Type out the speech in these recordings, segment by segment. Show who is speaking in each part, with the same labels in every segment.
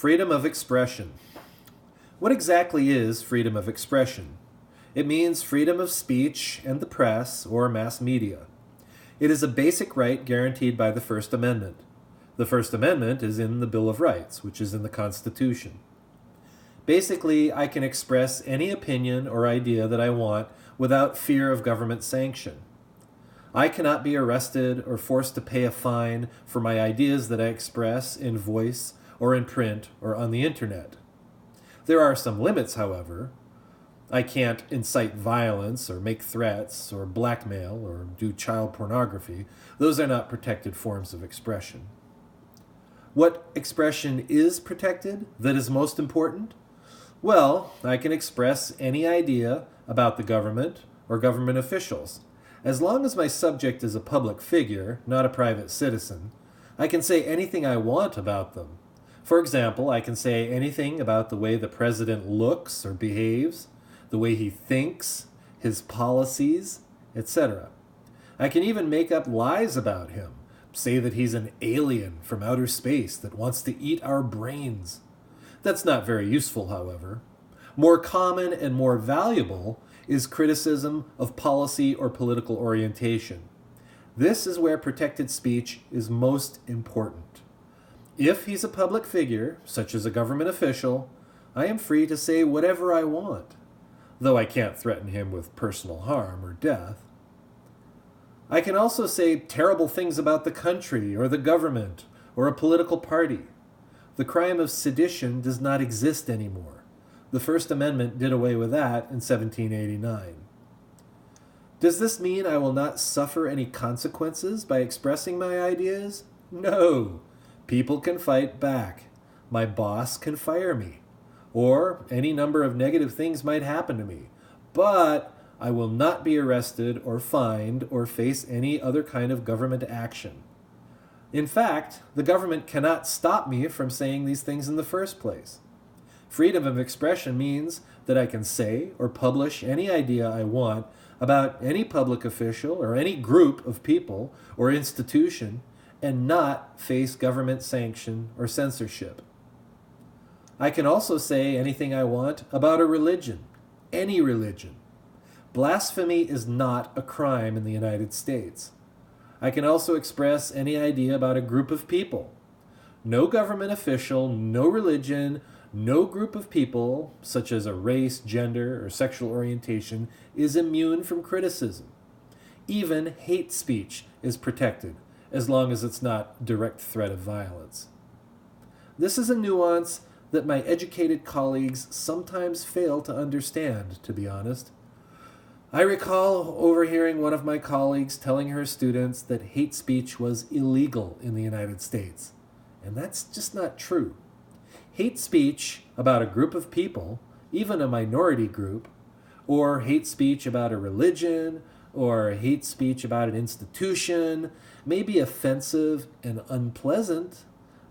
Speaker 1: Freedom of expression. What exactly is freedom of expression? It means freedom of speech and the press or mass media. It is a basic right guaranteed by the First Amendment. The First Amendment is in the Bill of Rights, which is in the Constitution. Basically, I can express any opinion or idea that I want without fear of government sanction. I cannot be arrested or forced to pay a fine for my ideas that I express in voice or in print or on the internet. There are some limits, however. I can't incite violence or make threats or blackmail or do child pornography. Those are not protected forms of expression. What expression is protected that is most important? Well, I can express any idea about the government or government officials. As long as my subject is a public figure, not a private citizen, I can say anything I want about them. For example, I can say anything about the way the president looks or behaves, the way he thinks, his policies, etc. I can even make up lies about him, say that he's an alien from outer space that wants to eat our brains. That's not very useful, however. More common and more valuable is criticism of policy or political orientation. This is where protected speech is most important. If he's a public figure, such as a government official, I am free to say whatever I want, though I can't threaten him with personal harm or death. I can also say terrible things about the country or the government or a political party. The crime of sedition does not exist anymore. The First Amendment did away with that in 1789. Does this mean I will not suffer any consequences by expressing my ideas? No. People can fight back. My boss can fire me. Or any number of negative things might happen to me. But I will not be arrested or fined or face any other kind of government action. In fact, the government cannot stop me from saying these things in the first place. Freedom of expression means that I can say or publish any idea I want about any public official or any group of people or institution and not face government sanction or censorship. I can also say anything I want about a religion, any religion. Blasphemy is not a crime in the United States. I can also express any idea about a group of people. No government official, no religion, no group of people, such as a race, gender, or sexual orientation, is immune from criticism. Even hate speech is protected, as long as it's not direct threat of violence. This is a nuance that my educated colleagues sometimes fail to understand, to be honest. I recall overhearing one of my colleagues telling her students that hate speech was illegal in the United States, and that's just not true. Hate speech about a group of people, even a minority group, or hate speech about a religion, or hate speech about an institution may be offensive and unpleasant,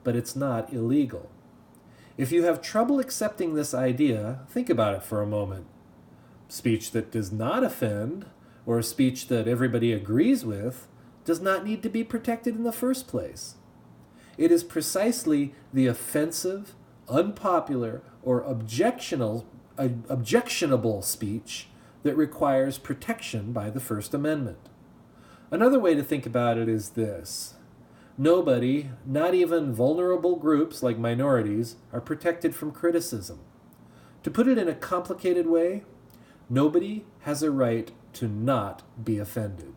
Speaker 1: but it's not illegal. If you have trouble accepting this idea, think about it for a moment. Speech that does not offend, or a speech that everybody agrees with, does not need to be protected in the first place. It is precisely the offensive, unpopular, or objectionable speech that requires protection by the First Amendment. Another way to think about it is this. Nobody, not even vulnerable groups like minorities, are protected from criticism. To put it in a complicated way, nobody has a right to not be offended.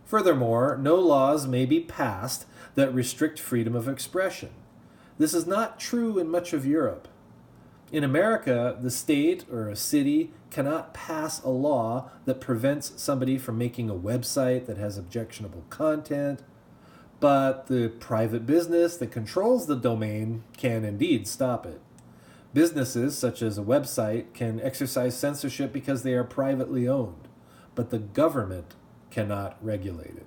Speaker 1: Furthermore, no laws may be passed that restrict freedom of expression. This is not true in much of Europe. In America, the state or a city cannot pass a law that prevents somebody from making a website that has objectionable content, but the private business that controls the domain can indeed stop it. Businesses, such as a website, can exercise censorship because they are privately owned, but the government cannot regulate it.